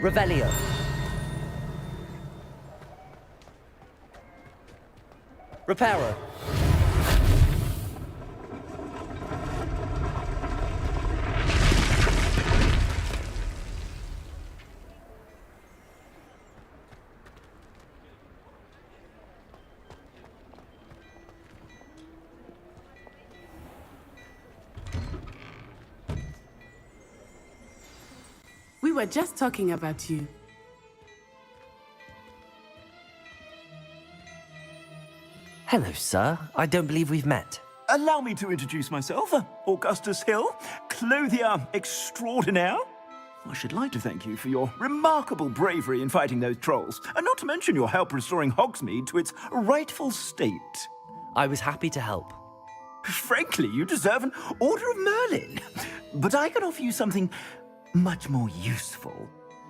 Revelio. Reparo. We were just talking about you. Hello, sir. I don't believe we've met. Allow me to introduce myself, Augustus Hill, clothier extraordinaire. I should like to thank you for your remarkable bravery in fighting those trolls, and not to mention your help restoring Hogsmeade to its rightful state. I was happy to help. Frankly, you deserve an Order of Merlin. But I can offer you something much more useful.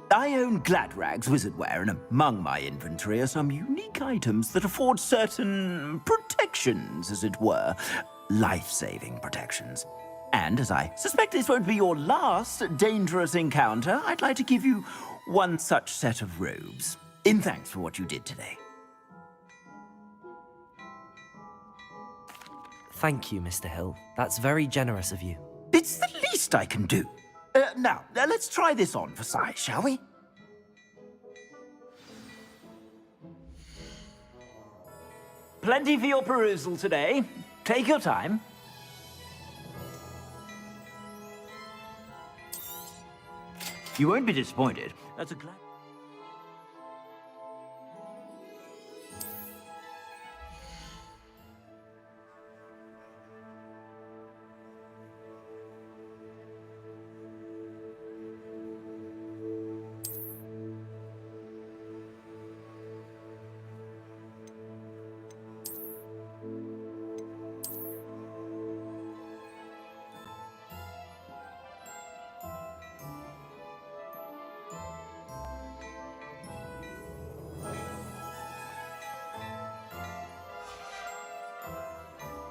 I own Gladrag's wizardware, and among my inventory are some unique items that afford certain protections, as it were. Life-saving protections. And as I suspect this won't be your last dangerous encounter, I'd like to give you one such set of robes, in thanks for what you did today. Thank you, Mr. Hill. That's very generous of you. It's the least I can do. Now, let's try this on for size, shall we? Plenty for your perusal today. Take your time. You won't be disappointed. That's a glad...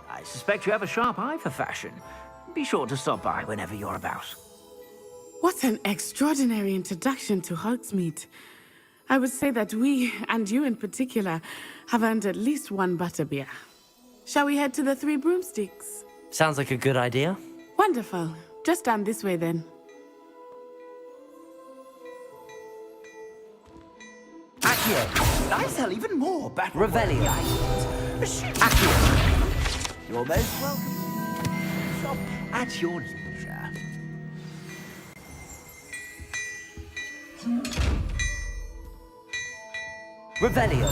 I suspect you have a sharp eye for fashion. Be sure to stop by whenever you're about. What an extraordinary introduction to Hogsmeade. I would say that we, and you in particular, have earned at least one butterbeer. Shall we head to the Three Broomsticks? Sounds like a good idea. Wonderful. Just down this way then. Accio! I sell even more battle Revelio. items. Accio. You're most welcome. Shop at your leisure. Revelio.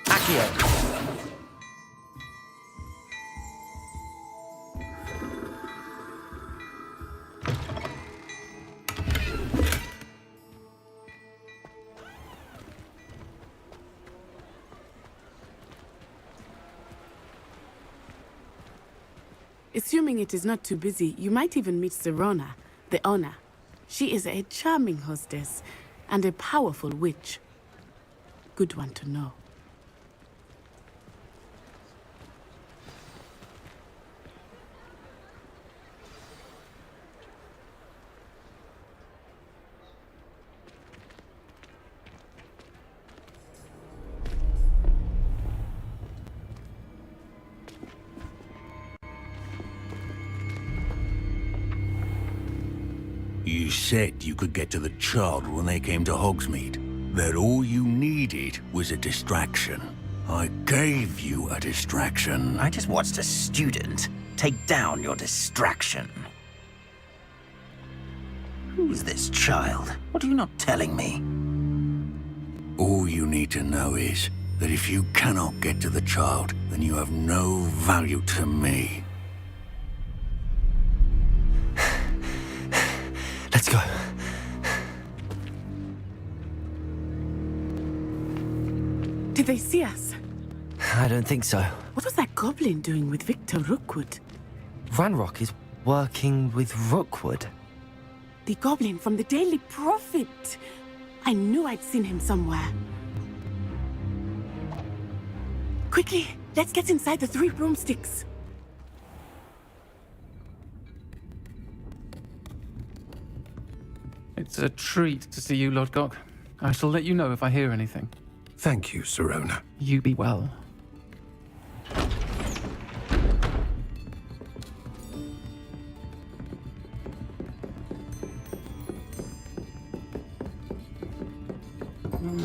Accio. Assuming it is not too busy, you might even meet Serona, the owner. She is a charming hostess and a powerful witch. Good one to know. You said you could get to the child when they came to Hogsmeade. That all you needed was a distraction. I gave you a distraction. I just watched a student take down your distraction. Who's this child? What are you not telling me? All you need to know is that if you cannot get to the child, then you have no value to me. Let's go. Did they see us? I don't think so. What was that goblin doing with Victor Rookwood? Ranrock is working with Rookwood. The goblin from the Daily Prophet. I knew I'd seen him somewhere. Quickly, Let's get inside the 3 broomsticks. It's a treat to see you, Lodgok. I shall let you know if I hear anything. Thank you, Sirona. You be well.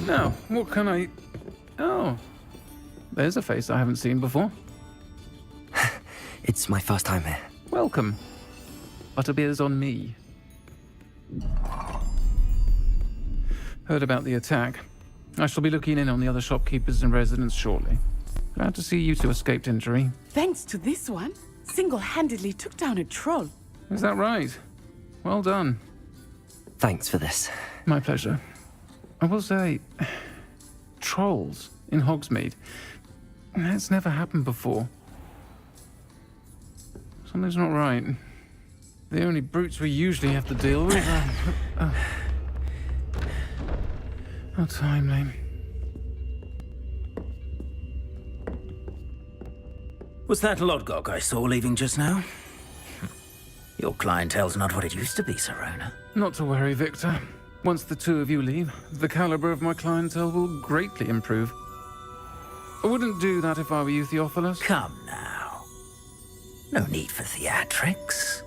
Now, what can I... Oh, there's a face I haven't seen before. It's my first time here. Welcome. Butterbeer's on me. Heard about the attack. I shall be looking in on the other shopkeepers and residents shortly. Glad to see you two escaped injury. Thanks to this one, single-handedly took down a troll. Is that right? Well done. Thanks for this. My pleasure. I will say, trolls in Hogsmeade. That's never happened before. Something's not right. The only brutes we usually have to deal with are... How timely. Was that Lodgok I saw leaving just now? Your clientele's not what it used to be, Sirona. Not to worry, Victor. Once the two of you leave, the caliber of my clientele will greatly improve. I wouldn't do that if I were you, Theophilus. Come now. No need for theatrics.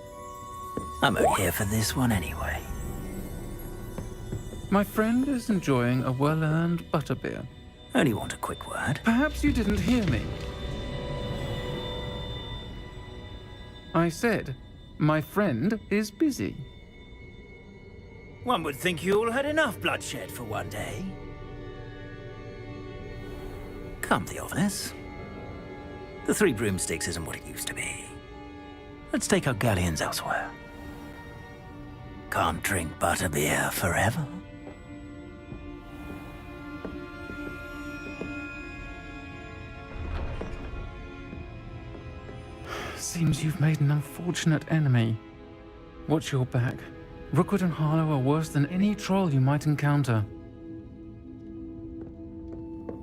I'm only here for this one anyway. My friend is enjoying a well-earned butterbeer. Only want a quick word. Perhaps you didn't hear me. I said, my friend is busy. One would think you all had enough bloodshed for one day. Come, Theophilus. The 3 broomsticks isn't what it used to be. Let's take our galleons elsewhere. Can't drink butterbeer forever. Seems you've made an unfortunate enemy. Watch your back. Rookwood and Harlow are worse than any troll you might encounter.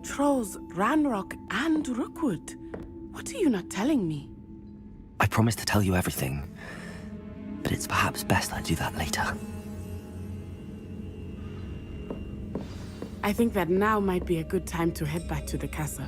Trolls, Ranrock, and Rookwood. What are you not telling me? I promise to tell you everything, but it's perhaps best I do that later. I think that now might be a good time to head back to the castle.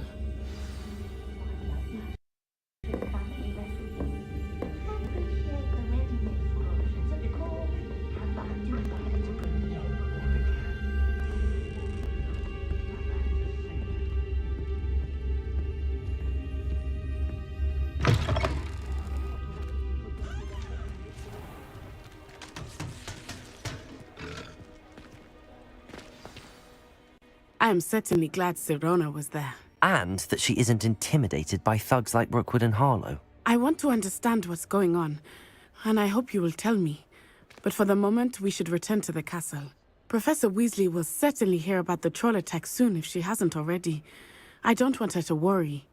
I am certainly glad Sirona was there. And that she isn't intimidated by thugs like Rookwood and Harlow. I want to understand what's going on, and I hope you will tell me. But for the moment, we should return to the castle. Professor Weasley will certainly hear about the troll attack soon if she hasn't already. I don't want her to worry.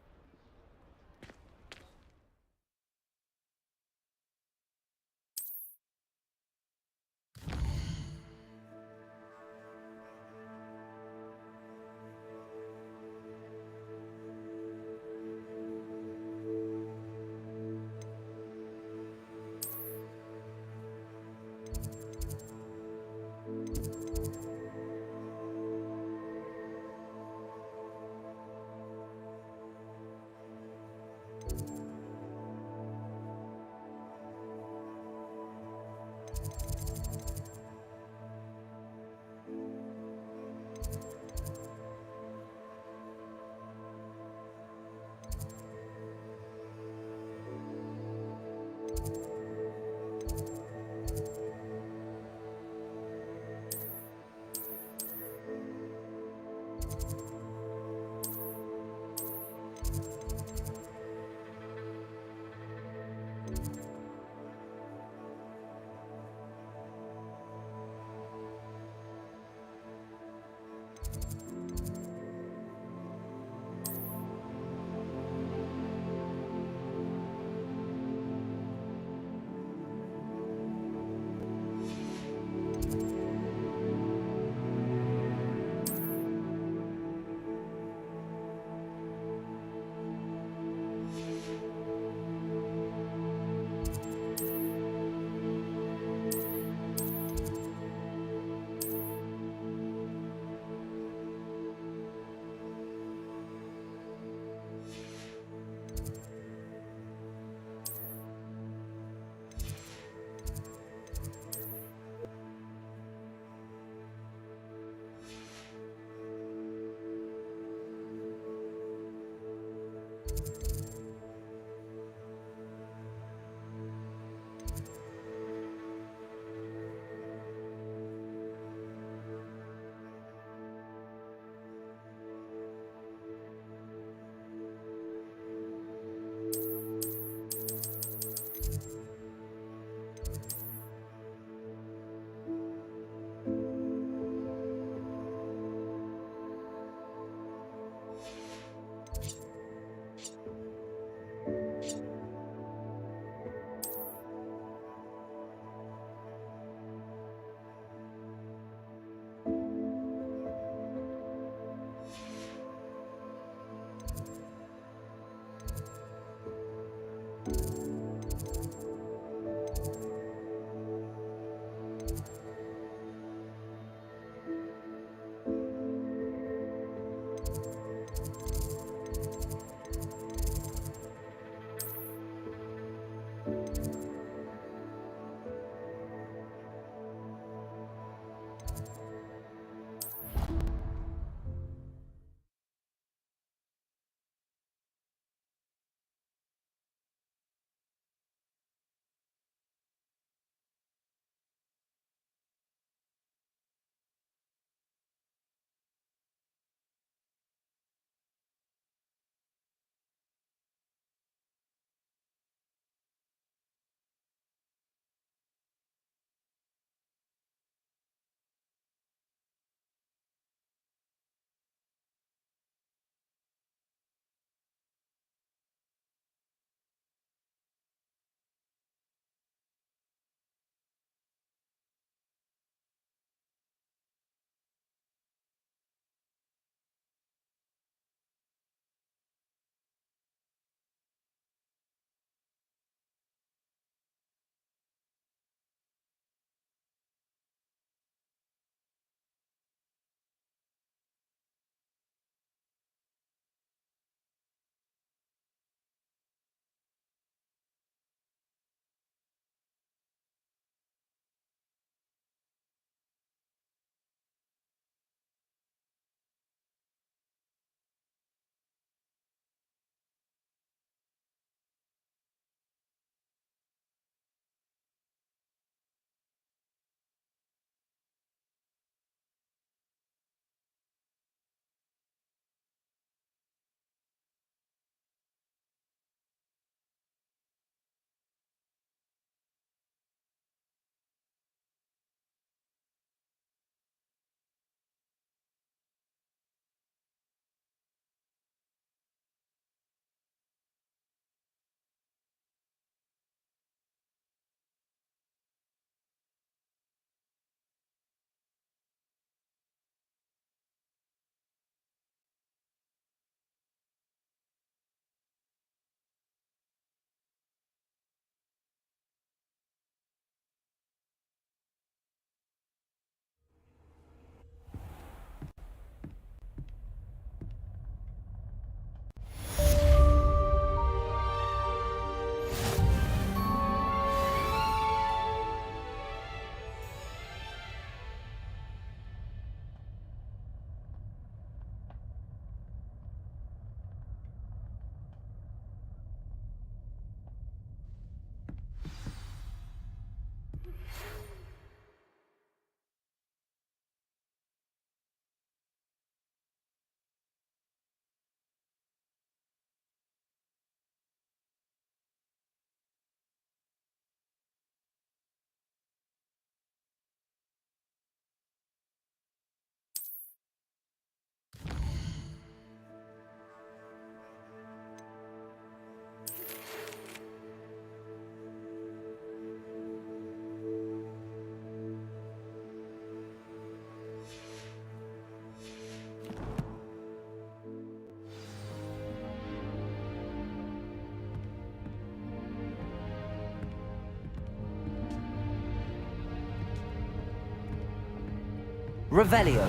Revelio.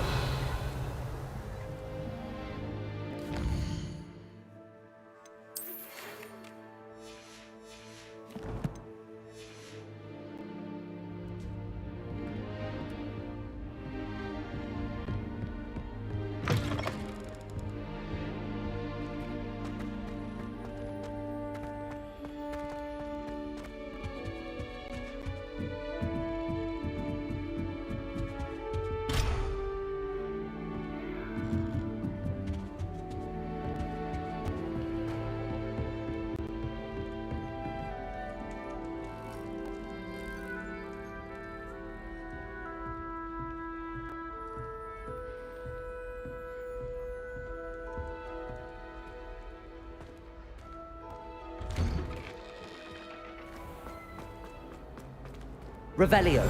Revelio.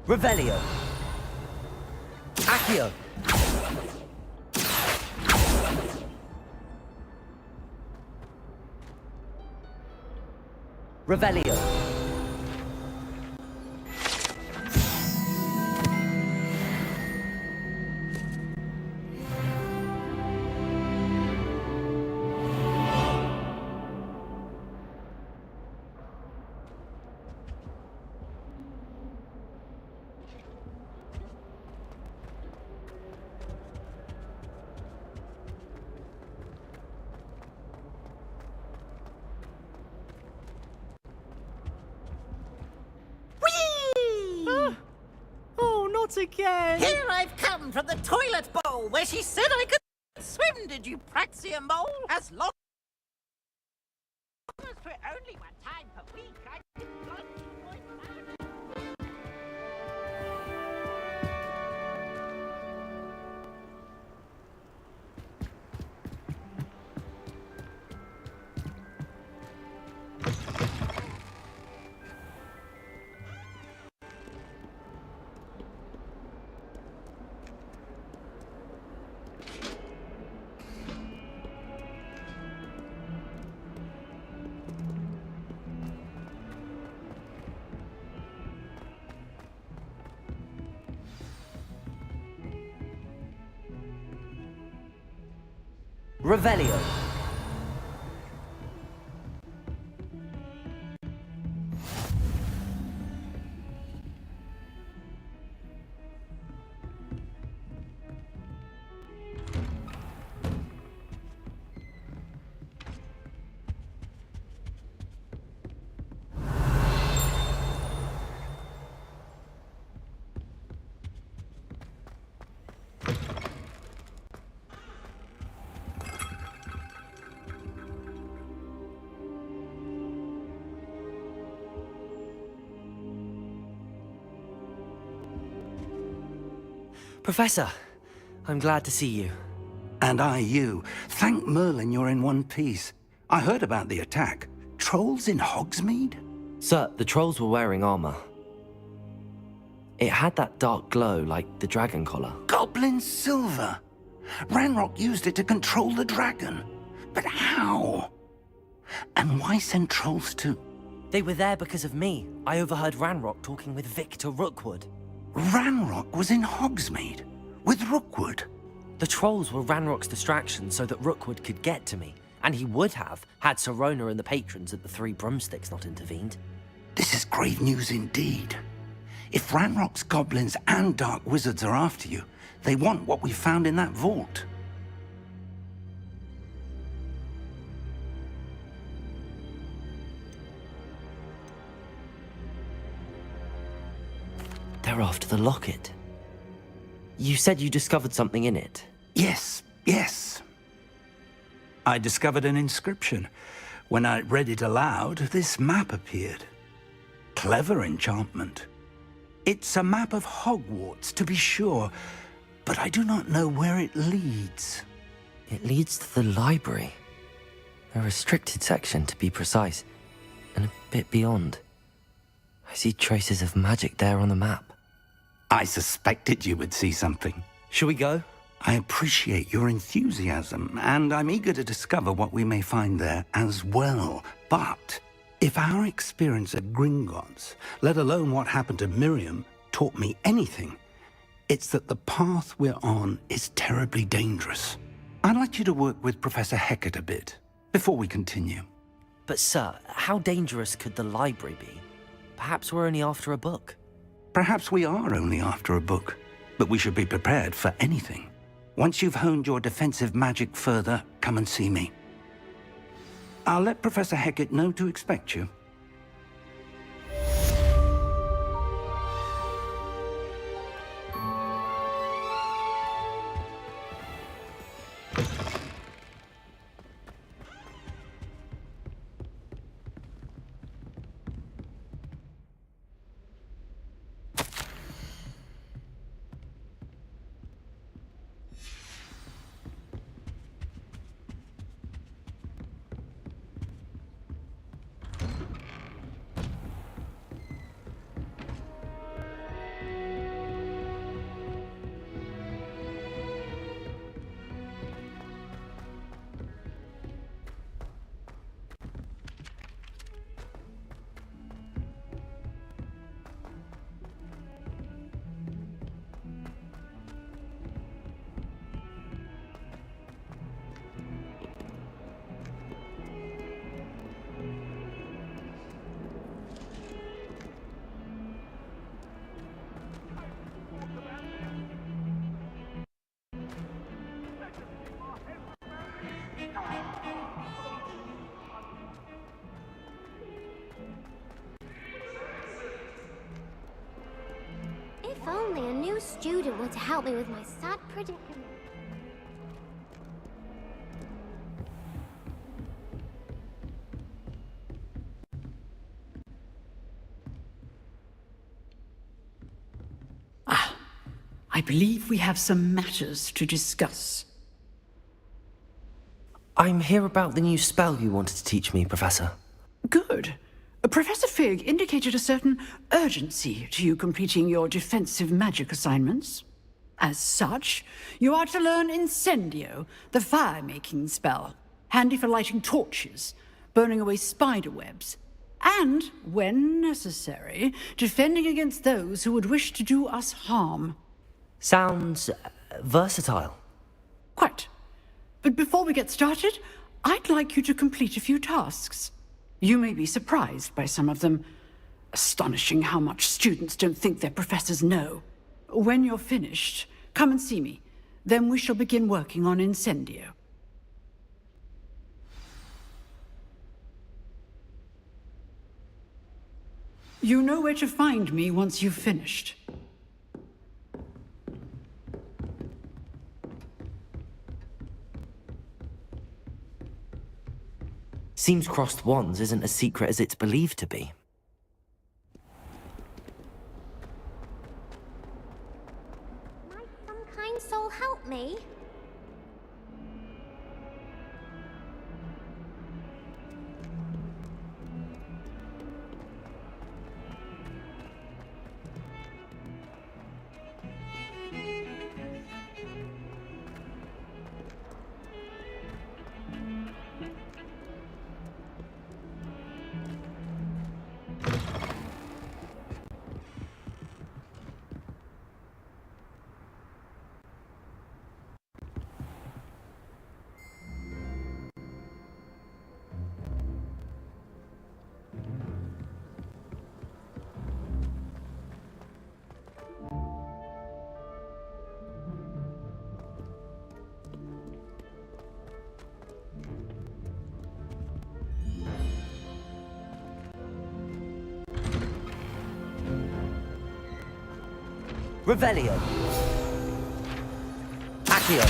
Revelio. Accio. Revelio. Again. Here I've come from the toilet bowl where she said I could swim. Did you praxia mole? As long as for only one time per week, I can like Revelio. Professor, I'm glad to see you. And I you. Thank Merlin you're in one piece. I heard about the attack. Trolls in Hogsmeade? Sir, the trolls were wearing armor. It had that dark glow like the dragon collar. Goblin silver! Ranrock used it to control the dragon. But how? And why send trolls too? They were there because of me. I overheard Ranrock talking with Victor Rookwood. Ranrock was in Hogsmeade? With Rookwood? The trolls were Ranrock's distraction so that Rookwood could get to me. And he would have, had Sirona and the patrons at the Three Broomsticks not intervened. This is grave news indeed. If Ranrock's goblins and dark wizards are after you, they want what we found in that vault. They're after the locket. You said you discovered something in it. Yes. I discovered an inscription. When I read it aloud, this map appeared. Clever enchantment. It's a map of Hogwarts, to be sure, but I do not know where it leads. It leads to the library. A restricted section, to be precise, and a bit beyond. I see traces of magic there on the map. I suspected you would see something. Shall we go? I appreciate your enthusiasm, and I'm eager to discover what we may find there as well. But if our experience at Gringotts, let alone what happened to Miriam, taught me anything, it's that the path we're on is terribly dangerous. I'd like you to work with Professor Hecat a bit before we continue. But sir, how dangerous could the library be? Perhaps we're only after a book. Perhaps we are only after a book, but we should be prepared for anything. Once you've honed your defensive magic further, come and see me. I'll let Professor Hecat know to expect you. If only a new student were to help me with my sad predicament. I believe we have some matters to discuss. I'm here about the new spell you wanted to teach me, Professor. Good. Professor Fig indicated a certain urgency to you completing your defensive magic assignments. As such, you are to learn Incendio, the fire-making spell, handy for lighting torches, burning away spider webs, and, when necessary, defending against those who would wish to do us harm. Sounds versatile. Quite. But before we get started, I'd like you to complete a few tasks. You may be surprised by some of them. Astonishing how much students don't think their professors know. When you're finished, come and see me. Then we shall begin working on Incendio. You know where to find me once you've finished. Seems crossed wands isn't as secret as it's believed to be. Might some kind soul help me? Revelio. Accio.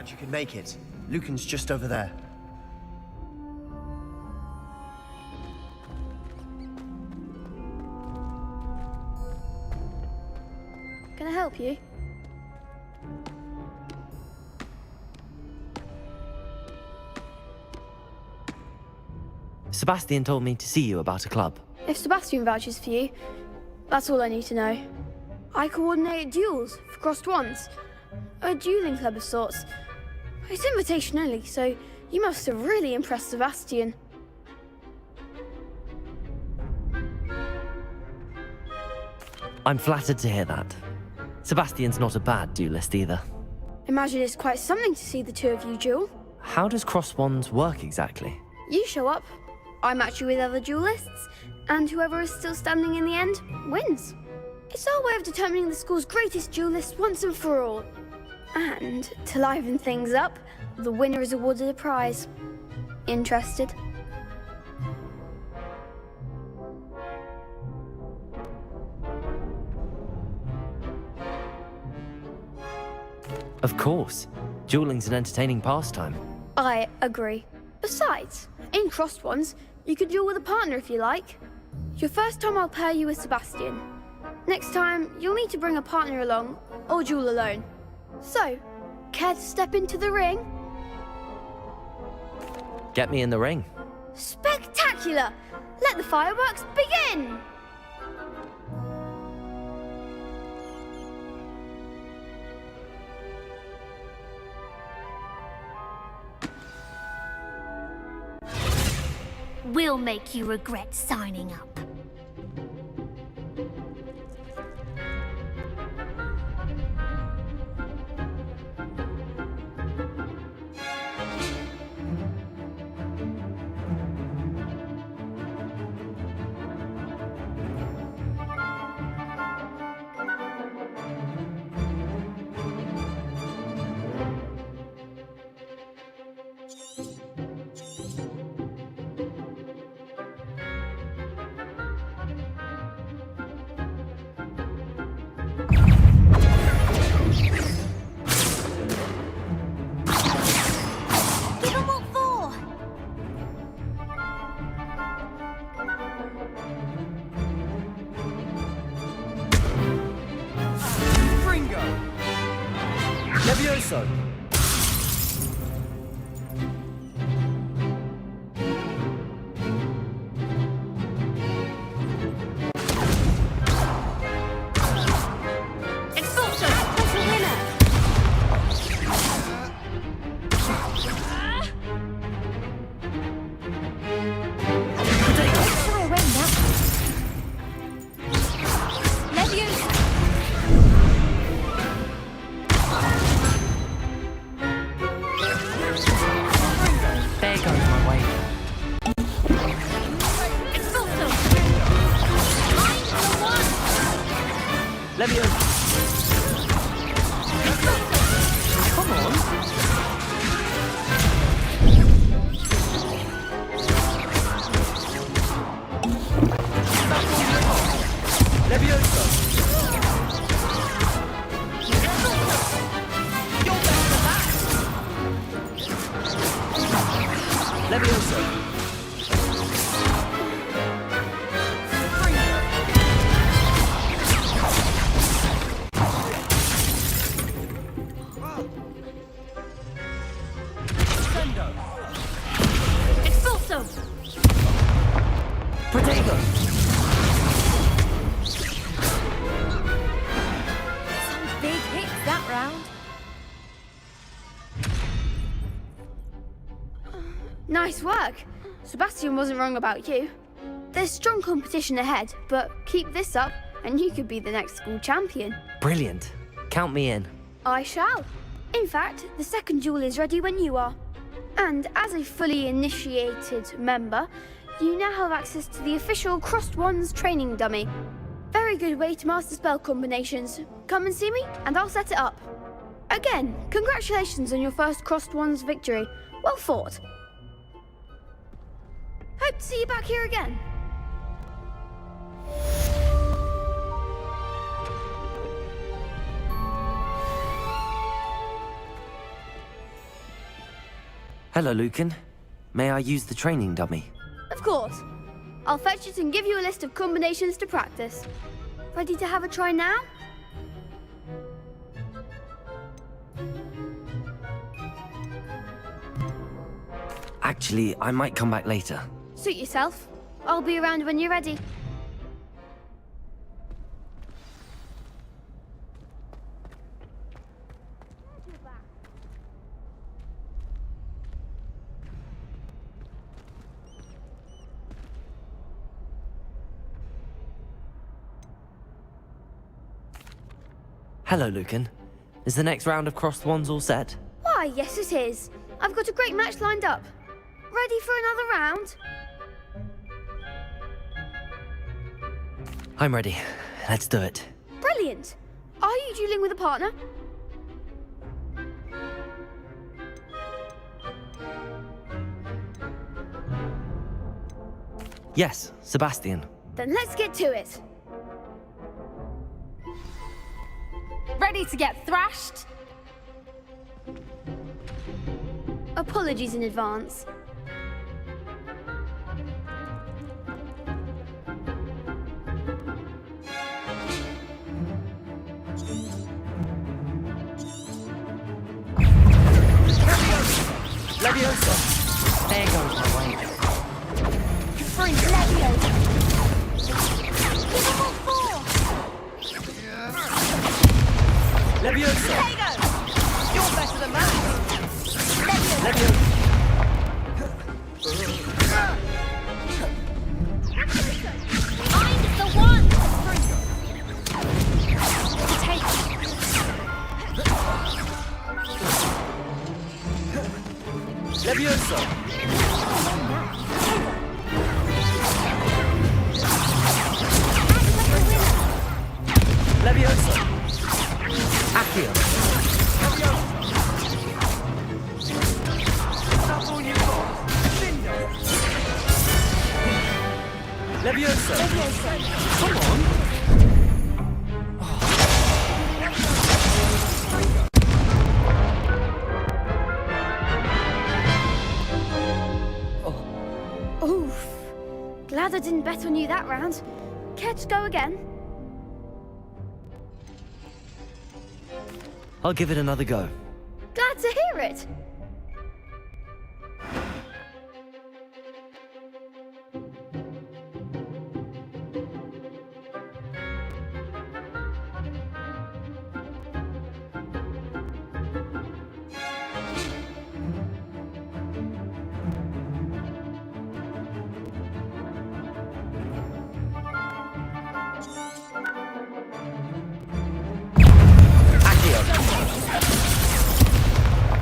Glad you could make it. Lucan's just over there. Can I help you? Sebastian told me to see you about a club. If Sebastian vouches for you, that's all I need to know. I coordinate duels for crossed ones. A dueling club of sorts. It's invitation only, so you must have really impressed Sebastian. I'm flattered to hear that. Sebastian's not a bad duelist either. Imagine it's quite something to see the two of you duel. How does cross wands work exactly? You show up, I match you with other duelists, and whoever is still standing in the end wins. It's our way of determining the school's greatest duelist once and for all. And to liven things up, the winner is awarded a prize. Interested? Of course. Dueling's an entertaining pastime. I agree. Besides, in crossed ones, you can duel with a partner if you like. Your first time I'll pair you with Sebastian. Next time, you'll need to bring a partner along, or duel alone. So, care to step into the ring? Get me in the ring. Spectacular! Let the fireworks begin! We'll make you regret signing up. Levioso! Nice work. Sebastian wasn't wrong about you. There's strong competition ahead, but keep this up and you could be the next school champion. Brilliant. Count me in. I shall. In fact, the second duel is ready when you are. And as a fully initiated member, you now have access to the official Crossed Wands training dummy. Very good way to master spell combinations. Come and see me and I'll set it up. Again, congratulations on your first Crossed Wands victory. Well fought. Hope to see you back here again. Hello, Lucan. May I use the training dummy? Of course. I'll fetch it and give you a list of combinations to practice. Ready to have a try now? Actually, I might come back later. Suit yourself. I'll be around when you're ready. Hello, Lucan. Is the next round of crossed wands all set? Why, yes it is. I've got a great match lined up. Ready for another round? I'm ready. Let's do it. Brilliant. Are you dueling with a partner? Yes, Sebastian. Then let's get to it. Ready to get thrashed? Apologies in advance. Leviosa! There goes my way. Leviosa! Give them all four! Leviosa! You're better than that. Leviosa! I'm the one! Take Leviosa! Leviosa! Accio! That's all you got! Leviosa! Come on! Oof. Glad I didn't bet on you that round. Care to go again? I'll give it another go. Glad to hear it.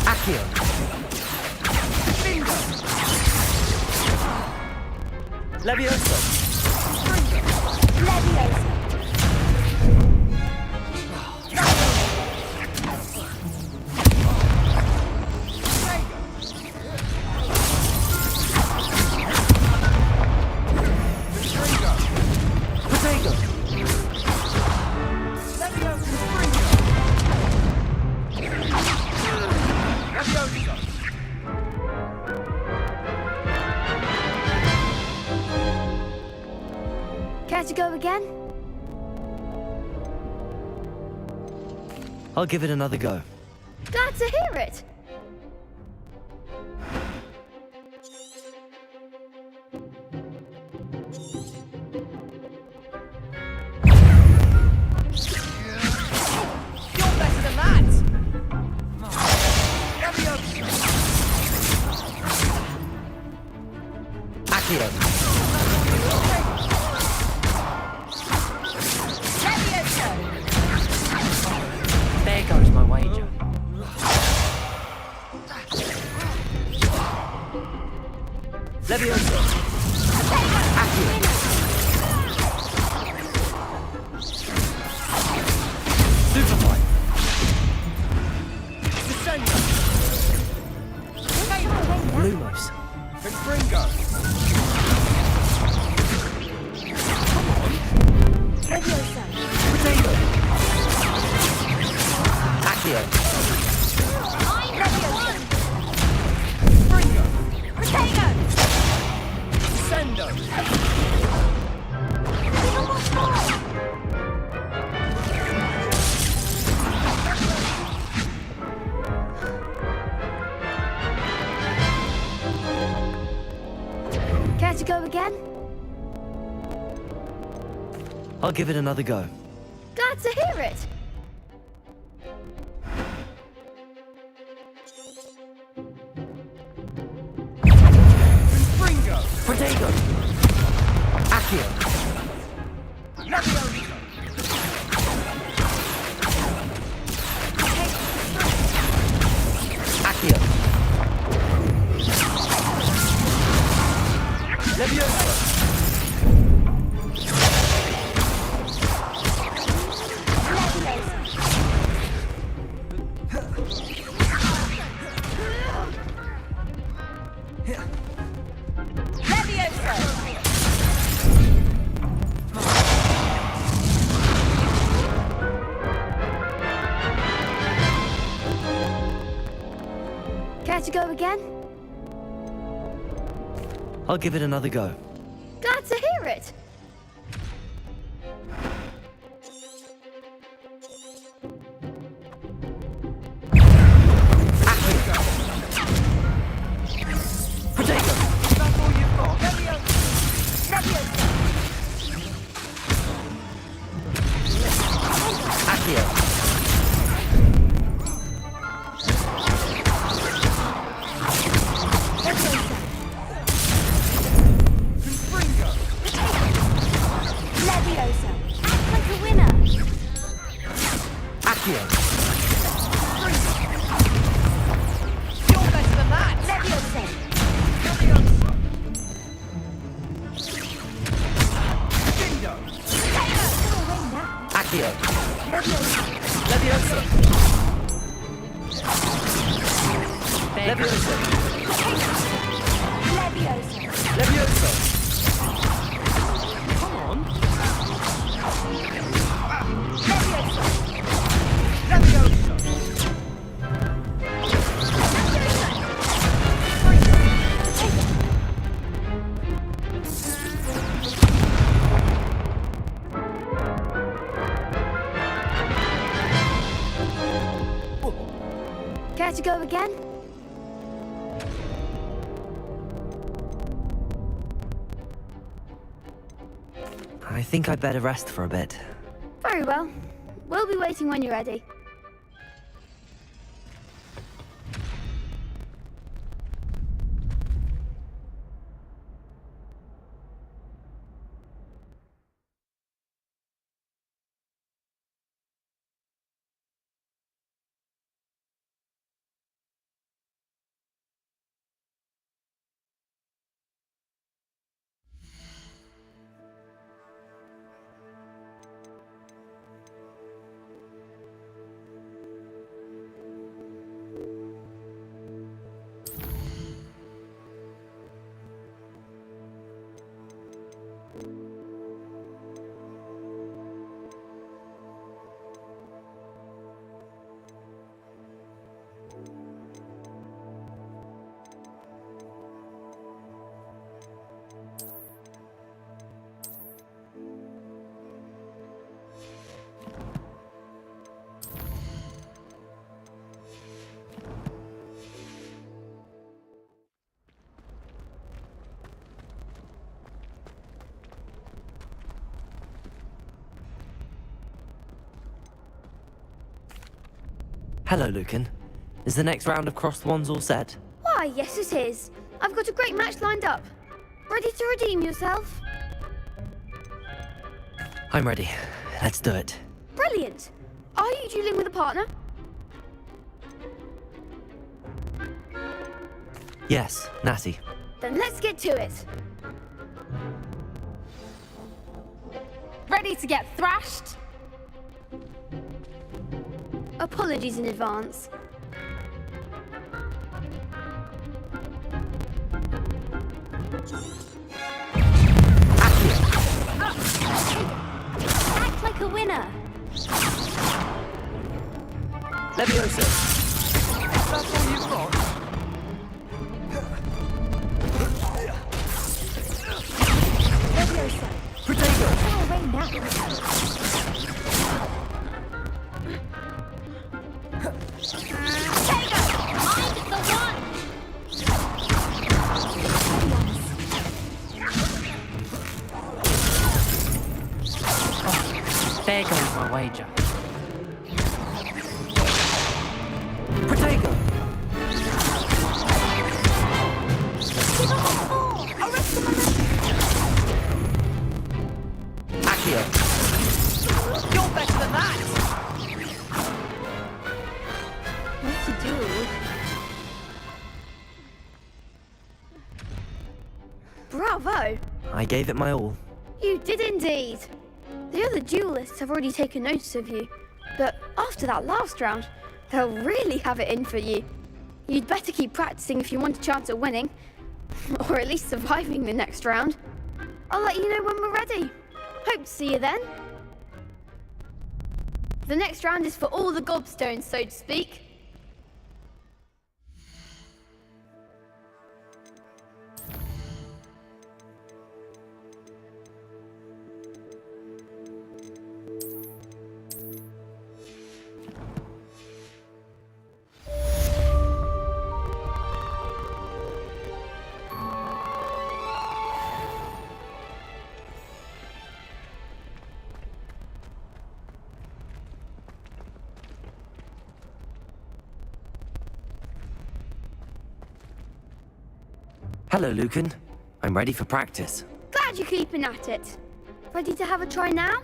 Accio! Leviosa! Potato! Care to go again? I'll give it another go. Glad to hear it. You're better than that. Accio! There goes my wager. Leviosa! Accio! Superfight! Lumos! Confringo! Potato! Accio! to go again? I'll give it another go. Glad to hear it. Ringo! Protego! Accio! Leviosa! Accio! Leviosa! Care to go again? I'll give it another go. Glad to hear it. Protego! That's all you've got. Leviosa! Accio! Ringo! Leviosa! Act like a winner! Accio! You're better than that! Leviosa! Bingo! Accio! Leviosa! Leviosa! Leviosa! Leviosa! Come on! Leviosa! Leviosa! Care to go again? I think I'd better rest for a bit. Very well. We'll be waiting when you're ready. Hello, Lucan. Is the next round of crossed wands all set? Why, yes it is. I've got a great match lined up. Ready to redeem yourself? I'm ready. Let's do it. Brilliant. Are you dueling with a partner? Yes, Natty. Then let's get to it. Ready to get thrashed? Apologies in advance. Act like a winner! Leviosa! That's all you've got? Leviosa! Protego! Far away now! There goes my wager. Protego! Accio! You're better than that! What to do? Bravo! I gave it my all. You did indeed. The other duelists have already taken notice of you, but after that last round, they'll really have it in for you. You'd better keep practicing if you want a chance at winning, or at least surviving the next round. I'll let you know when we're ready. Hope to see you then. The next round is for all the gobstones, so to speak. Hello, Lucan. I'm ready for practice. Glad you're keeping at it. Ready to have a try now?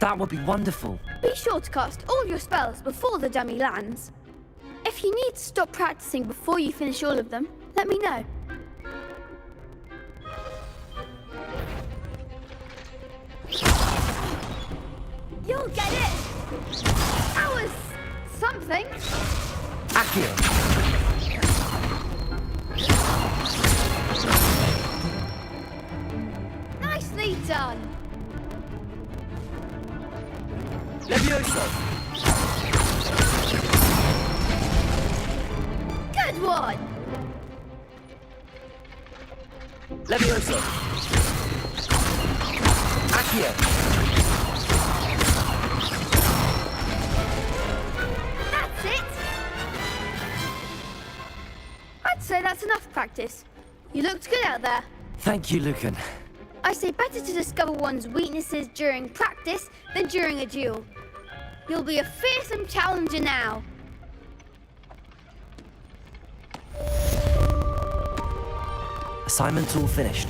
That would be wonderful. Be sure to cast all your spells before the dummy lands. If you need to stop practicing before you finish all of them, let me know. You'll get it! That was something. Accio! Nicely done. Levioso! Good one. Levioso! Accio! That's it. I'd say that's enough practice. You looked good out there. Thank you, Lucan. I say better to discover one's weaknesses during practice than during a duel. You'll be a fearsome challenger now. Assignment's all finished.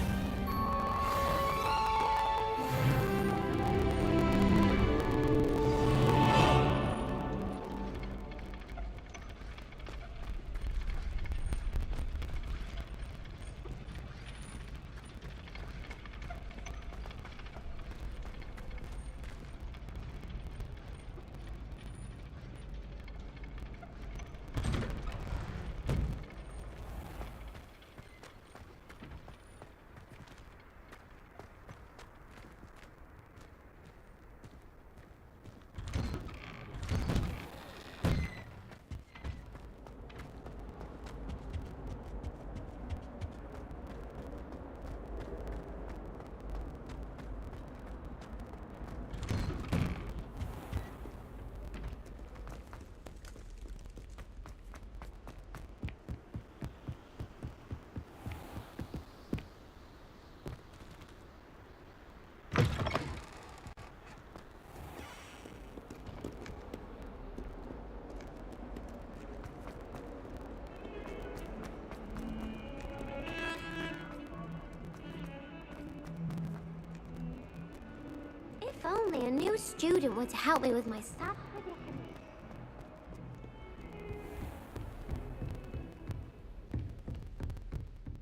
If only a new student were to help me with my stuff.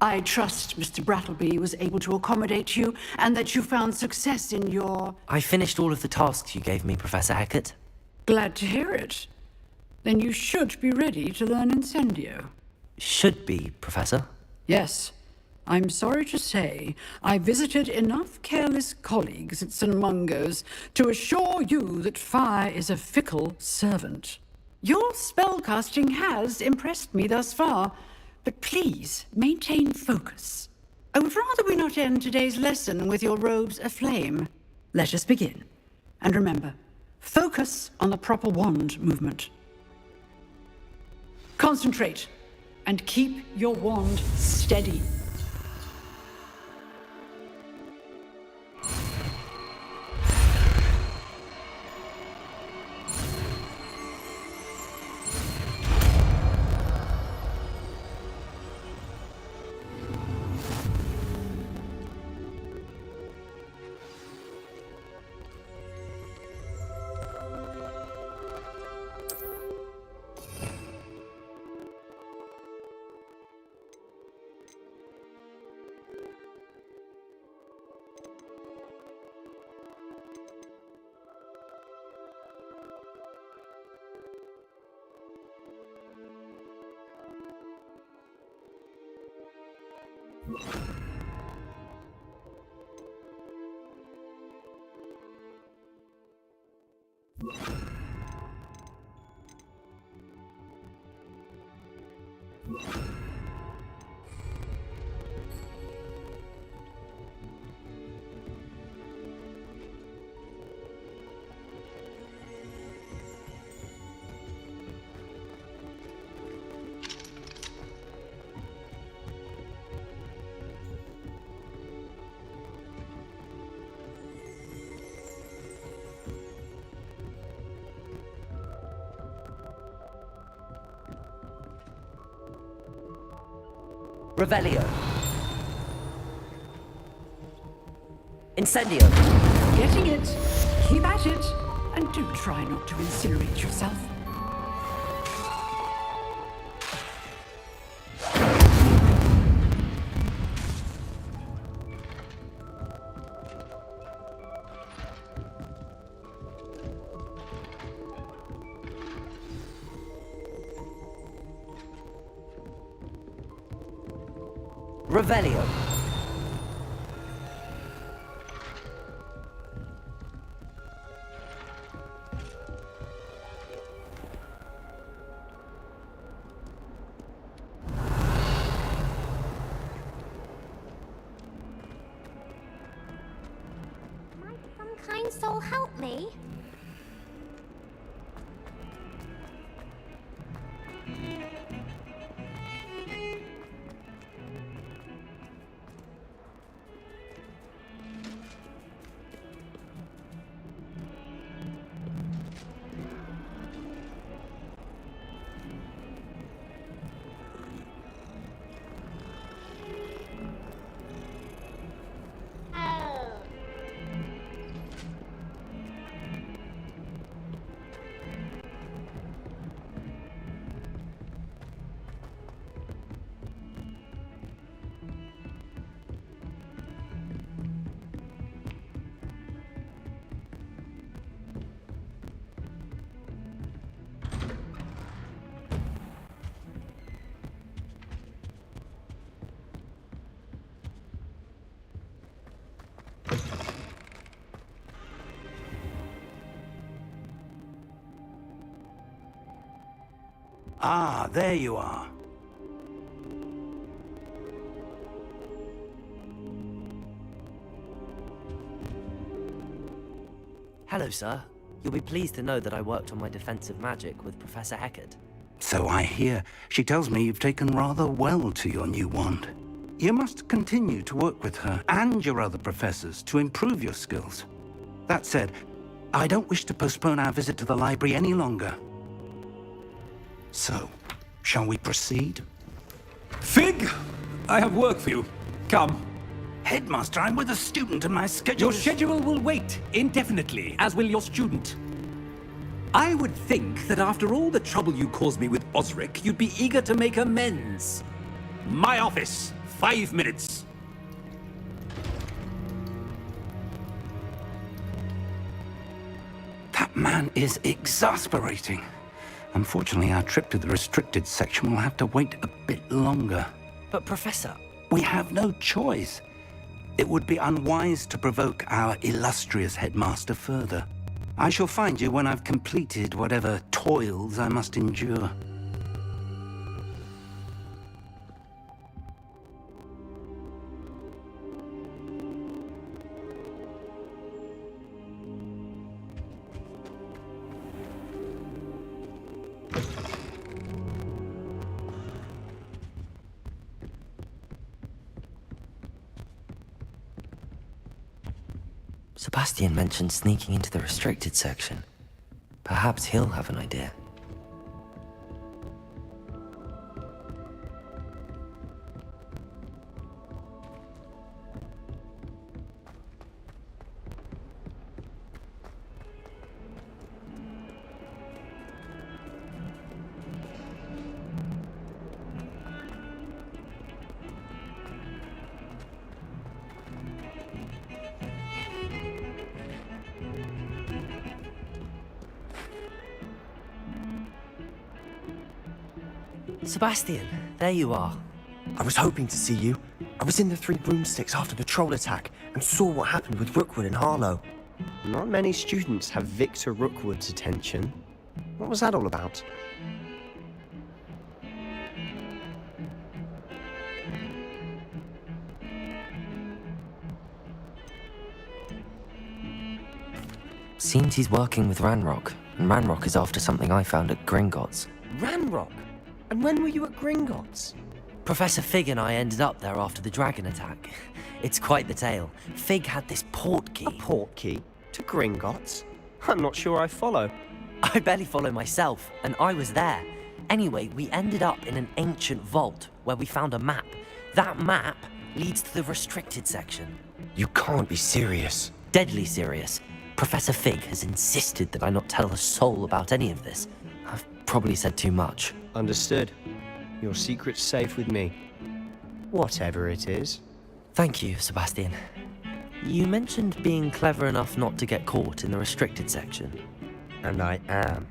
I trust Mr. Brattleby was able to accommodate you and that you found success in your... I finished all of the tasks you gave me, Professor Hecat. Glad to hear it. Then you should be ready to learn Incendio. Should be, Professor. Yes. I'm sorry to say, I visited enough careless colleagues at St. Mungo's to assure you that fire is a fickle servant. Your spellcasting has impressed me thus far, but please maintain focus. I would rather we not end today's lesson with your robes aflame. Let us begin. And remember, focus on the proper wand movement. Concentrate, and keep your wand steady. Revelio. Incendio. Getting it. Keep at it. And do try not to incinerate yourself. Revelio. Might some kind soul help me? Ah, there you are. Hello, sir. You'll be pleased to know that I worked on my defensive magic with Professor Heckard. So I hear. She tells me you've taken rather well to your new wand. You must continue to work with her and your other professors to improve your skills. That said, I don't wish to postpone our visit to the library any longer. So, shall we proceed? Fig! I have work for you. Come. Headmaster, I'm with a student and my schedule Your schedule will wait indefinitely, as will your student. I would think that after all the trouble you caused me with Osric, you'd be eager to make amends. My office, 5 minutes. That man is exasperating. Unfortunately, our trip to the restricted section will have to wait a bit longer. But, Professor... We have no choice. It would be unwise to provoke our illustrious headmaster further. I shall find you when I've completed whatever toils I must endure. Sebastian mentioned sneaking into the restricted section. Perhaps he'll have an idea. Sebastian, there you are. I was hoping to see you. I was in the Three Broomsticks after the troll attack and saw what happened with Rookwood and Harlow. Not many students have Victor Rookwood's attention. What was that all about? Seems he's working with Ranrock, and Ranrock is after something I found at Gringotts. Ranrock? And when were you at Gringotts? Professor Fig and I ended up there after the dragon attack. It's quite the tale. Fig had this port key. A port key? To Gringotts? I'm not sure I follow. I barely follow myself, and I was there. Anyway, we ended up in an ancient vault where we found a map. That map leads to the restricted section. You can't be serious. Deadly serious. Professor Fig has insisted that I not tell a soul about any of this. I've probably said too much. Understood. Your secret's safe with me. Whatever it is. Thank you, Sebastian. You mentioned being clever enough not to get caught in the restricted section. And I am.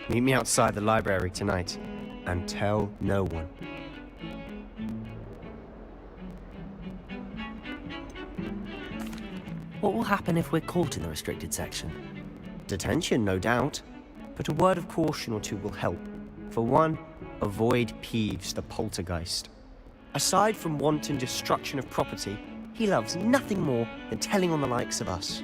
Meet me outside the library tonight, and tell no one. What will happen if we're caught in the restricted section? Detention, no doubt. But a word of caution or two will help. For one, avoid Peeves the poltergeist. Aside from wanton destruction of property, he loves nothing more than telling on the likes of us.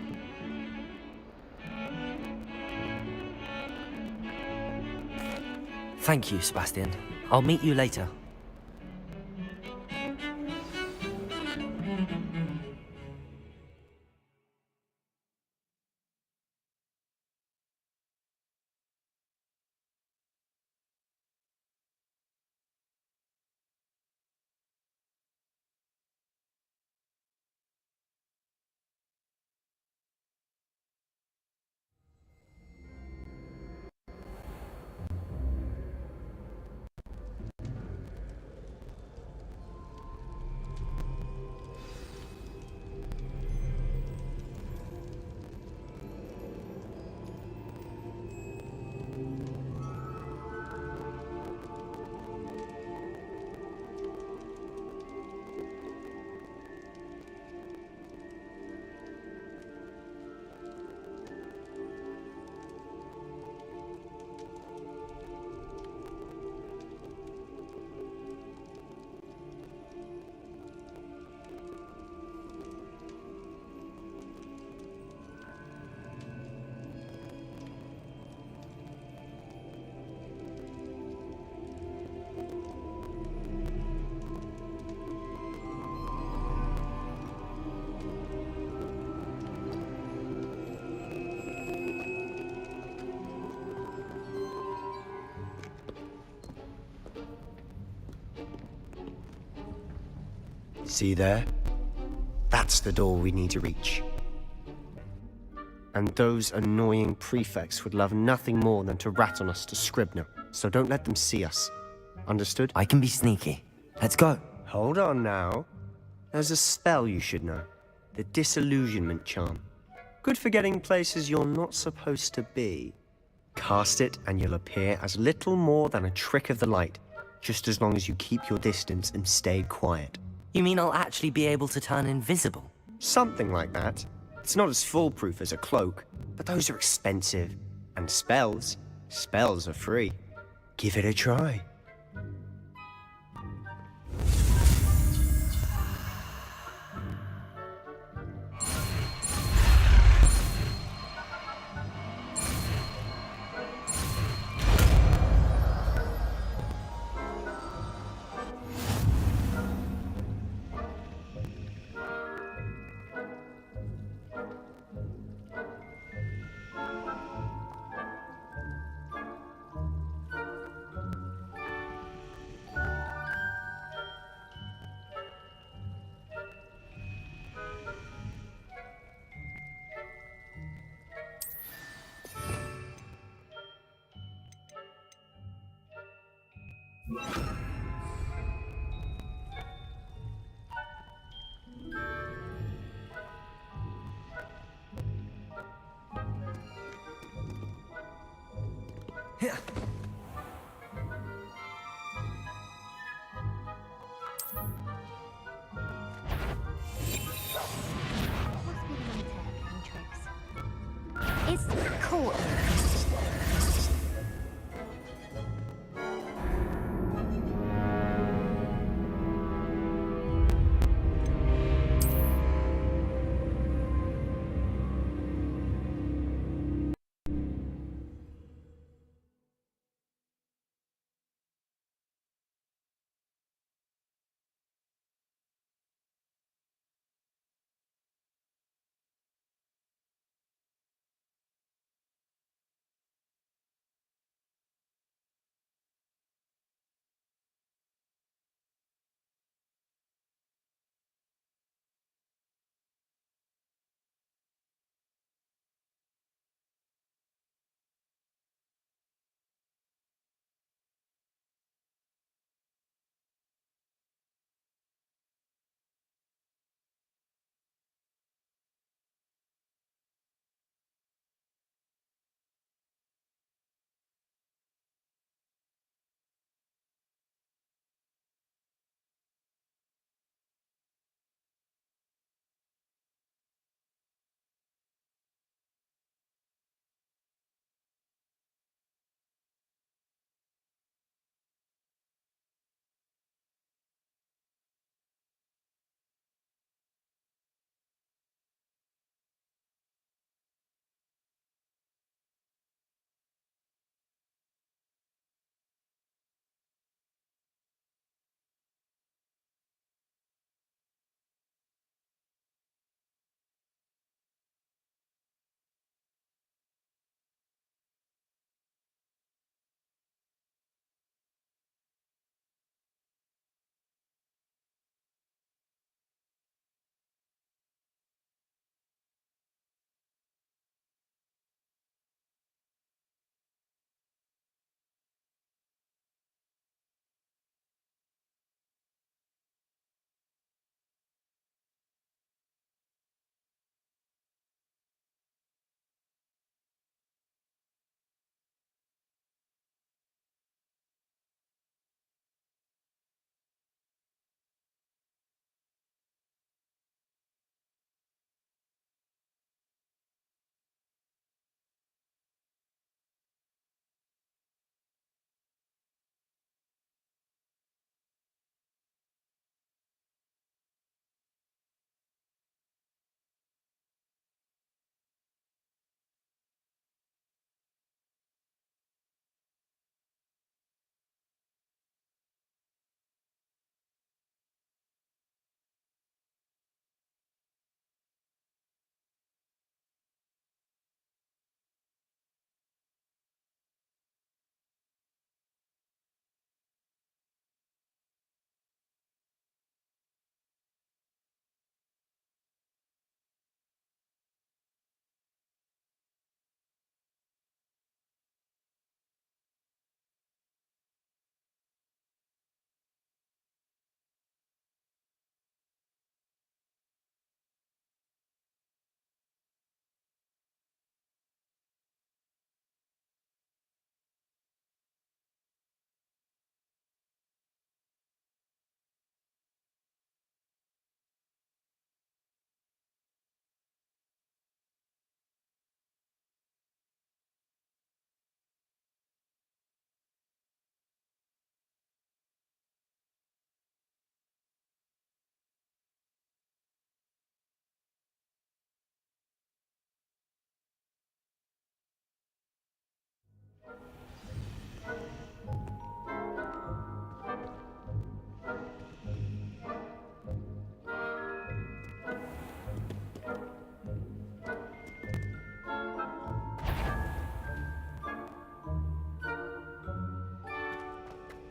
Thank you, Sebastian. I'll meet you later. See there? That's the door we need to reach. And those annoying prefects would love nothing more than to rat on us to Scribner, so don't let them see us. Understood? I can be sneaky. Let's go. Hold on now. There's a spell you should know. The Disillusionment Charm. Good for getting places you're not supposed to be. Cast it and you'll appear as little more than a trick of the light, just as long as you keep your distance and stay quiet. You mean I'll actually be able to turn invisible? Something like that. It's not as foolproof as a cloak, but those are expensive. And spells are free. Give it a try. important.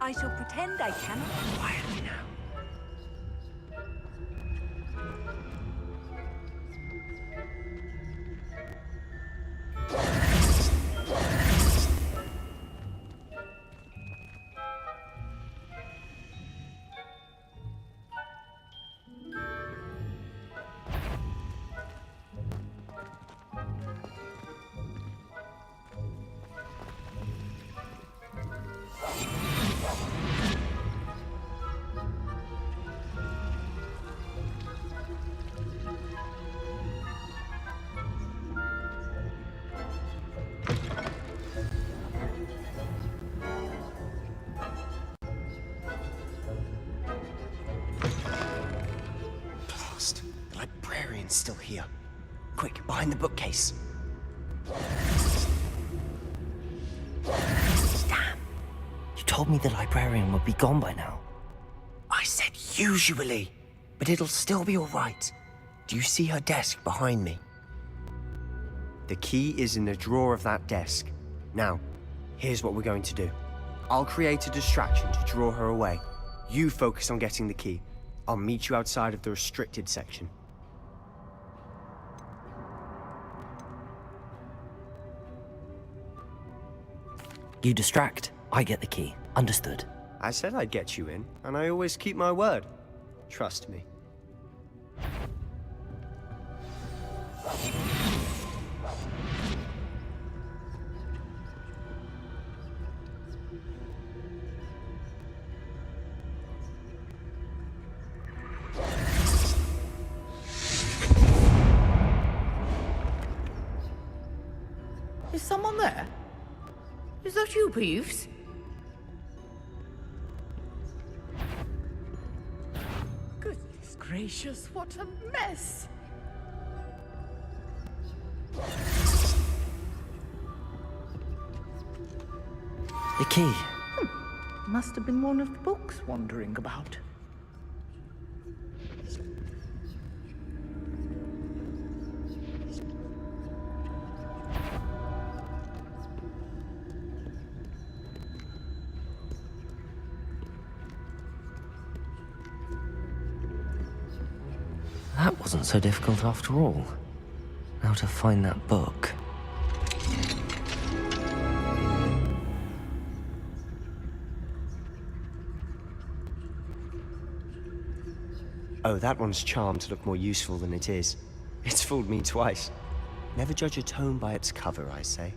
I shall pretend I cannot. Quietly now. It's still here. Quick, behind the bookcase. Damn. You told me the librarian would be gone by now. I said usually, but it'll still be all right. Do you see her desk behind me? The key is in the drawer of that desk. Now, here's what we're going to do. I'll create a distraction to draw her away. You focus on getting the key. I'll meet you outside of the restricted section. You distract, I get the key. Understood. I said I'd get you in, and I always keep my word. Trust me. Is someone there? Is that you, Peeves? Goodness gracious, what a mess! The key. Must have been one of the books wandering about. That wasn't so difficult after all. Now to find that book. Oh, that one's charmed to look more useful than it is. It's fooled me twice. Never judge a tome by its cover, I say.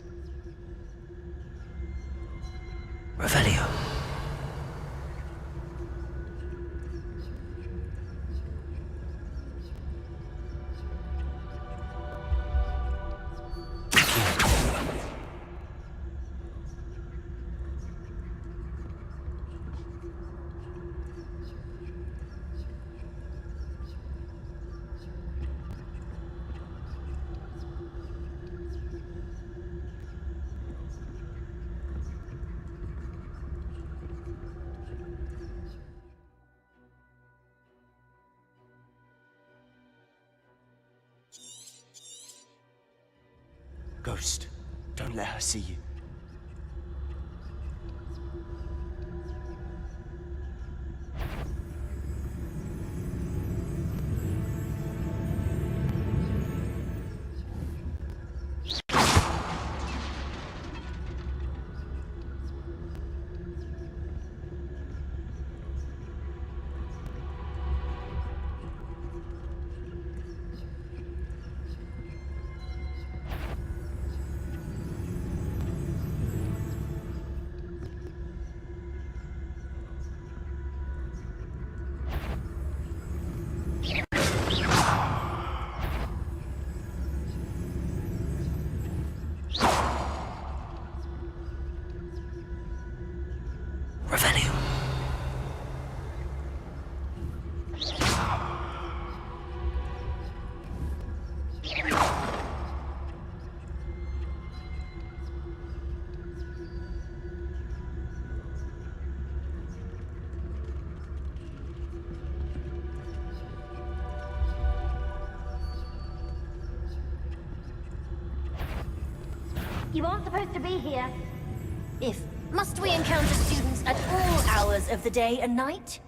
Revelio. Ghost, don't let her see you. Revelio. You aren't supposed to be here. Must we encounter students at all hours of the day and night?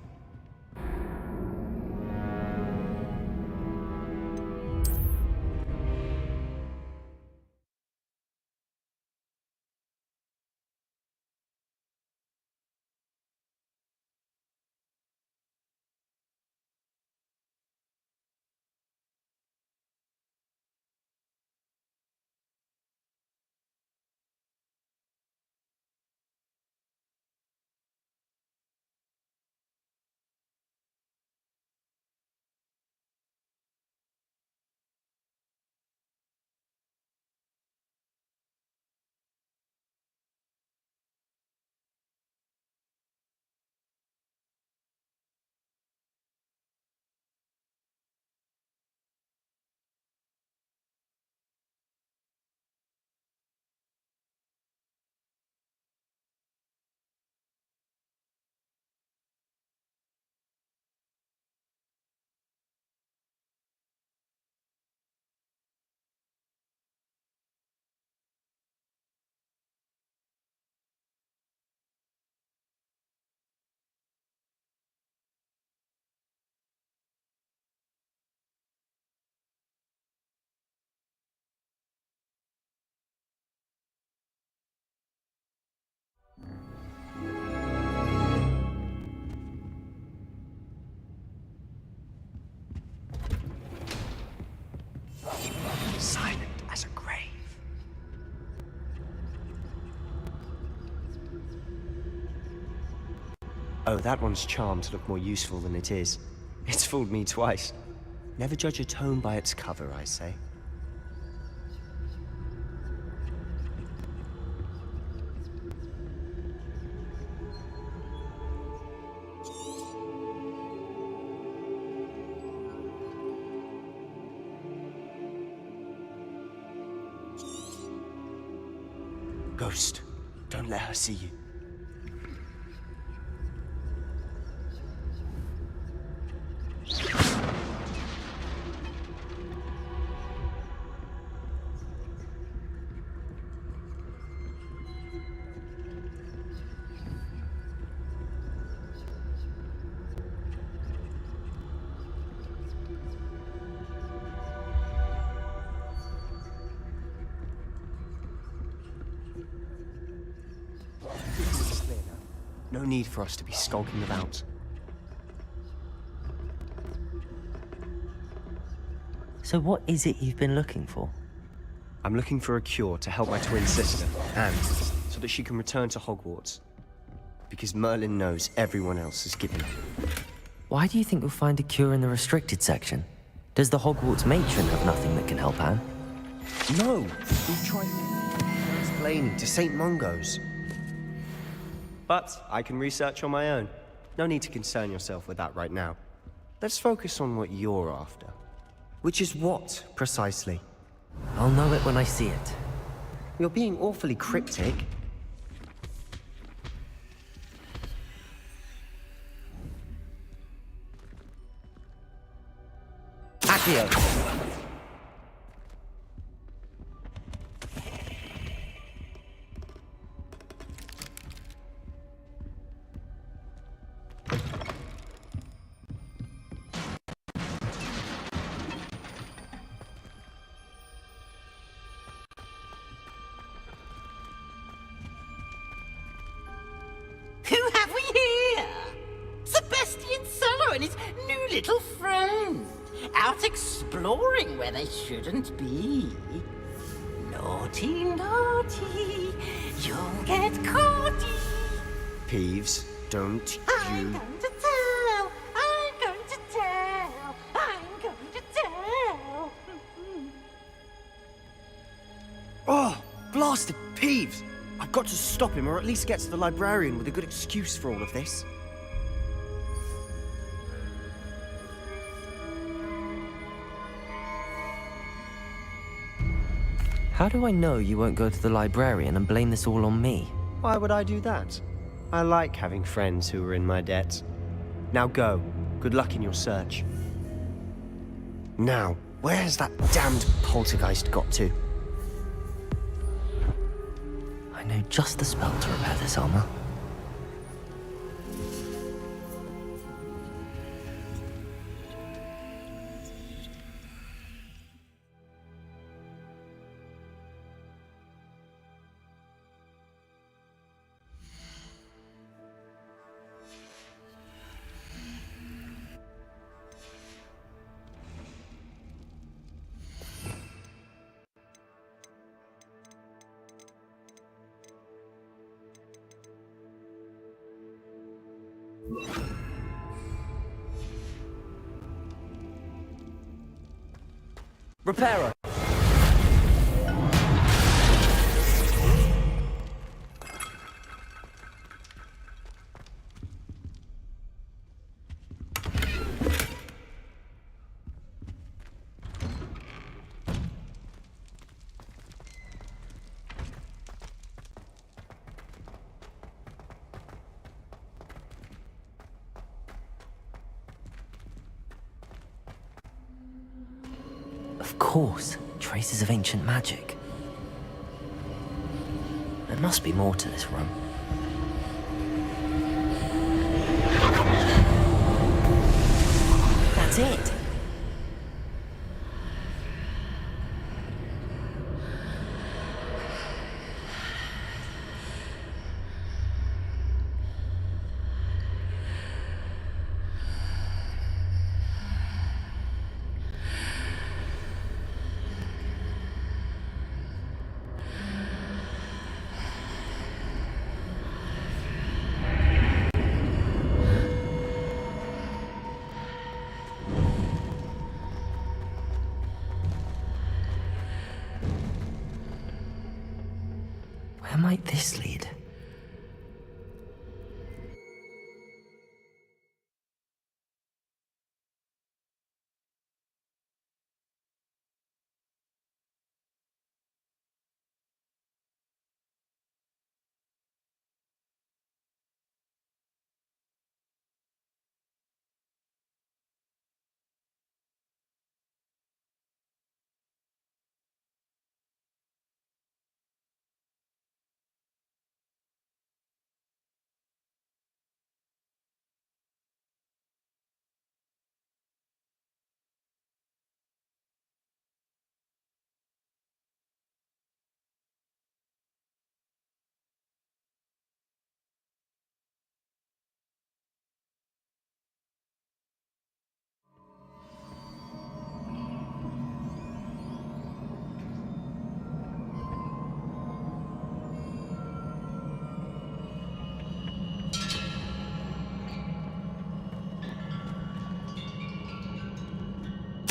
Oh, that one's charmed to look more useful than it is. It's fooled me twice. Never judge a tome by its cover, I say. Ghost, don't let her see you. No need for us to be skulking about. So what is it you've been looking for? I'm looking for a cure to help my twin sister, and so that she can return to Hogwarts. Because Merlin knows everyone else has given up. Why do you think you'll find a cure in the restricted section? Does the Hogwarts matron have nothing that can help Anne? No! We've tried explaining to St. Mungo's. But I can research on my own. No need to concern yourself with that right now. Let's focus on what you're after. Which is what, precisely? I'll know it when I see it. You're being awfully cryptic. Accio! Who have we here? Sebastian Sallow and his new little friend. Out exploring where they shouldn't be. Naughty, naughty, you'll get caughty. Peeves, don't I'm going to tell, I'm going to tell, I'm going to tell. Oh, blasted Peeves! I've got to stop him, or at least get to the librarian with a good excuse for all of this. How do I know you won't go to the librarian and blame this all on me? Why would I do that? I like having friends who are in my debt. Now go. Good luck in your search. Now, where has that damned poltergeist got to? I know just the spell to repair this armor. Repairer! Of course, traces of ancient magic. There must be more to this room. That's it! might this lead?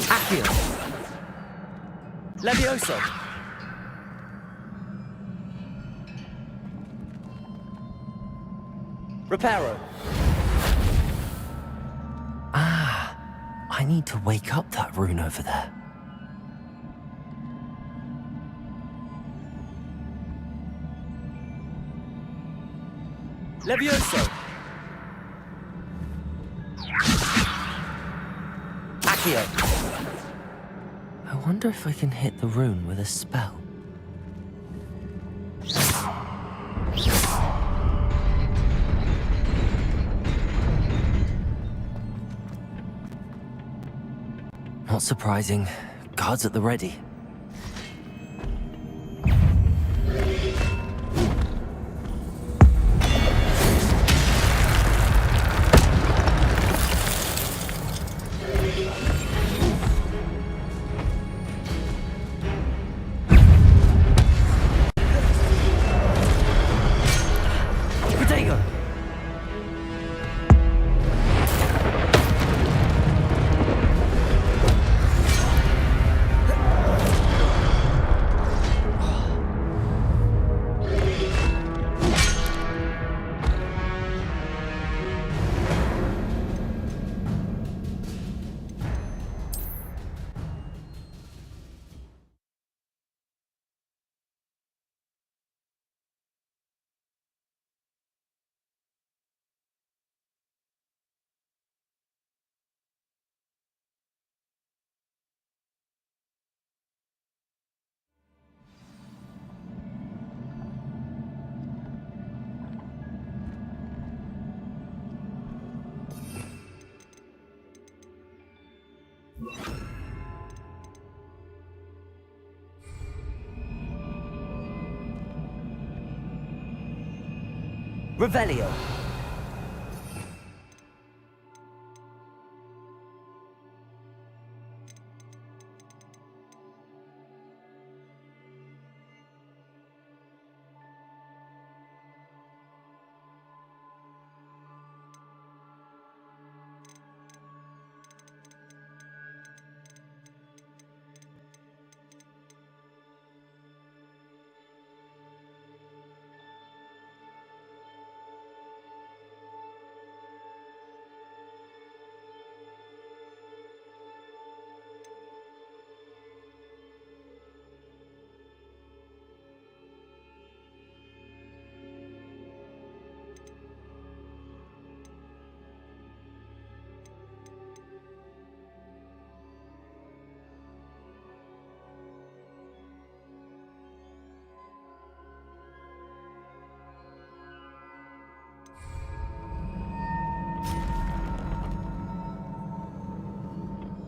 Accio. Levioso. Reparo. Ah, I need to wake up that rune over there. Levioso. Accio. I wonder if I can hit the rune with a spell. Not surprising. Guards at the ready. Revelio.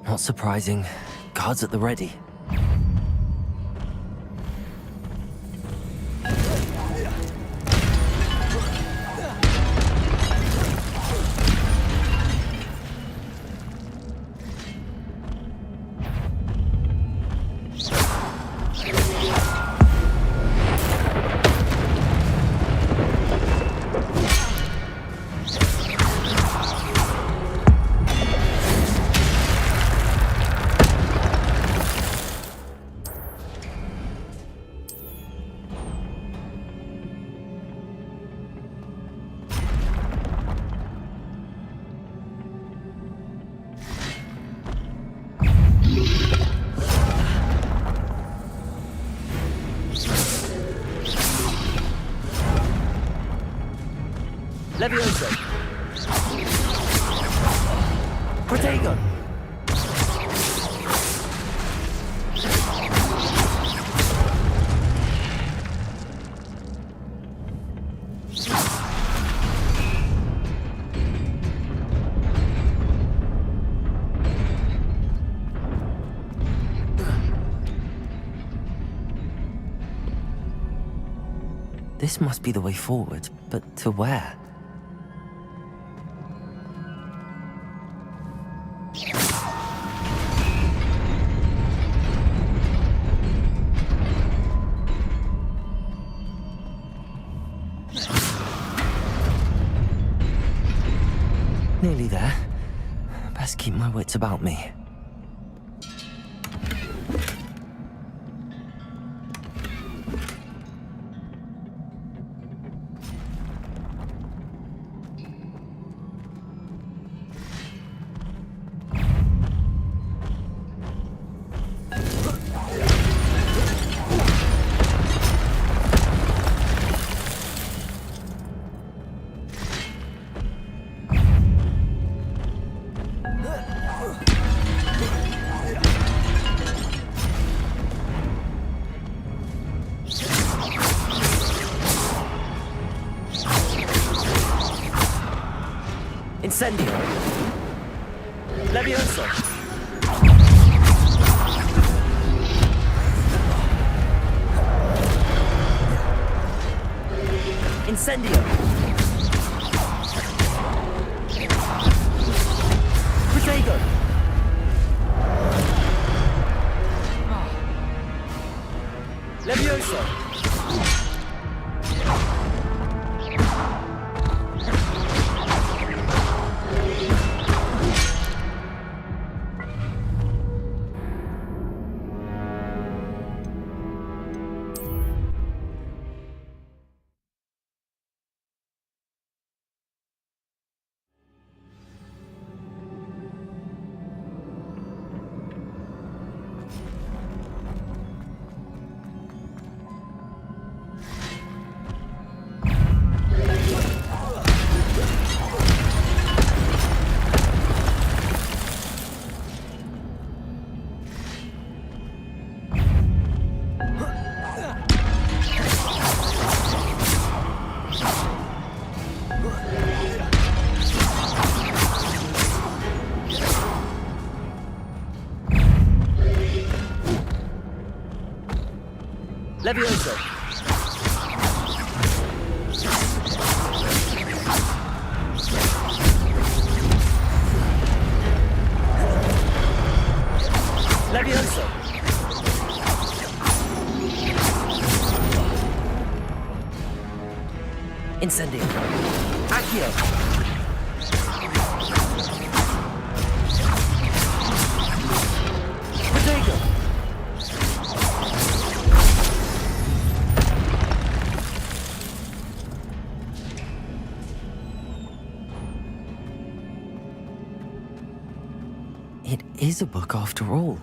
Not surprising. Guards at the ready. Levioso. Protego. This must be the way forward, but to where? Nearly there. Best keep my wits about me. Incendio. Levioso. Incendio. Protego. Levioso. Levioso. Levioso. Incendio. Accio. Protego. It is a book after all.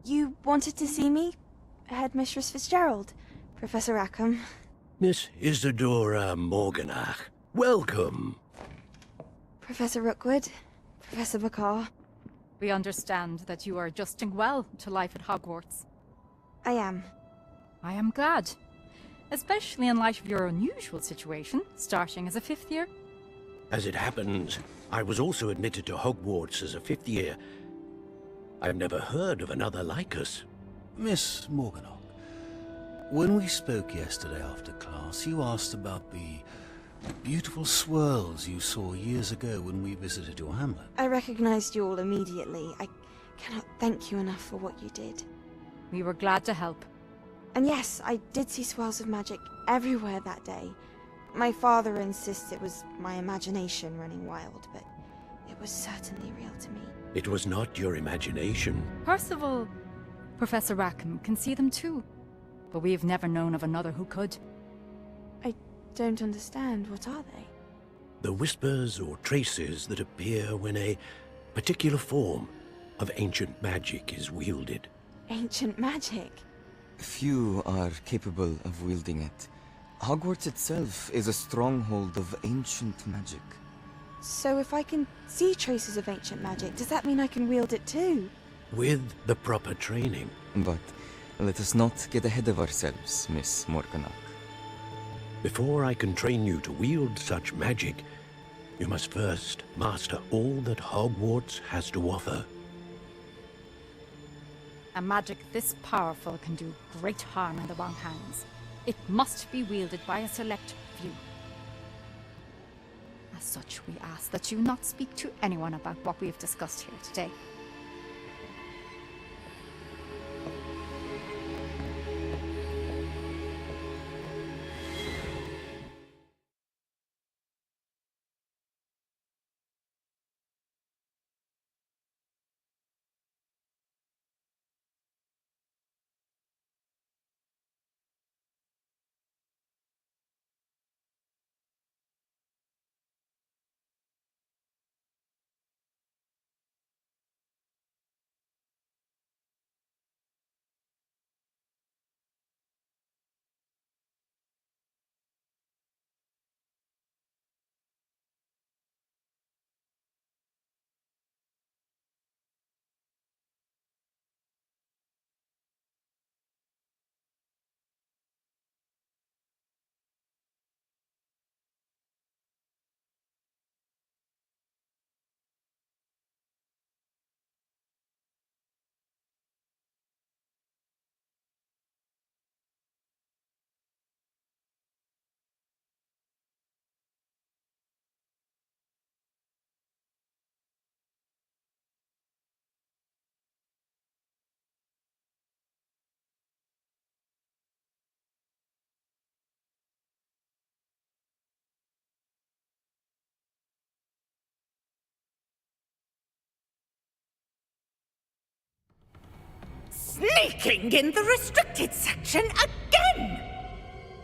You wanted to see me? Headmistress Fitzgerald, Professor Rackham. Miss Isadora Morganach, welcome. Professor Rookwood, Professor McCaw. We understand that you are adjusting well to life at Hogwarts. I am. I am glad. Especially in light of your unusual situation, starting as a 5th year. As it happens, I was also admitted to Hogwarts as a 5th year. I've never heard of another like us. Miss Morganach, when we spoke yesterday after class, you asked about the beautiful swirls you saw years ago when we visited your hamlet. I recognized you all immediately. I cannot thank you enough for what you did. We were glad to help. And yes, I did see swirls of magic everywhere that day. My father insists it was my imagination running wild, but it was certainly real to me. It was not your imagination. Percival, Professor Rackham can see them too. But we've never known of another who could. I don't understand. What are they? The whispers or traces that appear when a particular form of ancient magic is wielded. Ancient magic? Few are capable of wielding it. Hogwarts itself is a stronghold of ancient magic. So if I can see traces of ancient magic, does that mean I can wield it too? With the proper training. But let us not get ahead of ourselves, Miss Morganach. Before I can train you to wield such magic, you must first master all that Hogwarts has to offer. A magic this powerful can do great harm in the wrong hands. It must be wielded by a select few. As such, we ask that you not speak to anyone about what we have discussed here today. Sneaking in the restricted section again!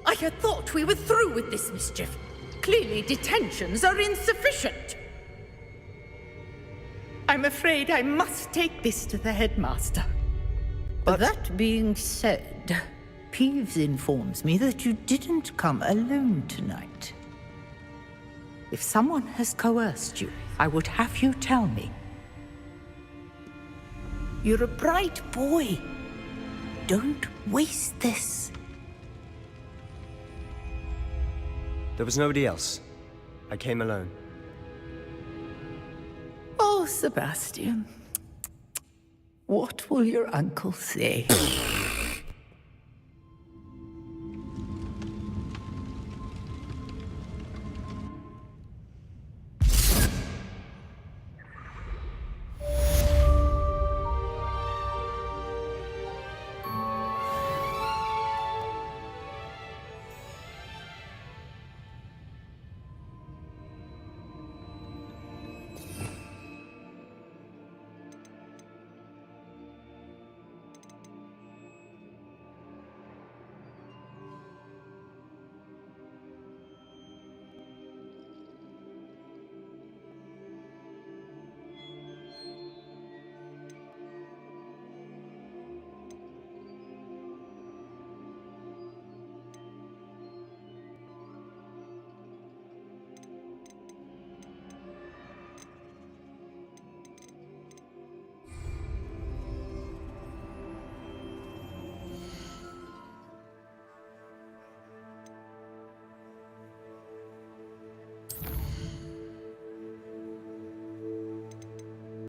I had thought we were through with this mischief. Clearly detentions are insufficient. I'm afraid I must take this to the headmaster. But that being said, Peeves informs me that you didn't come alone tonight. If someone has coerced you, I would have you tell me. You're a bright boy. Don't waste this. There was nobody else. I came alone. Oh, Sebastian. What will your uncle say?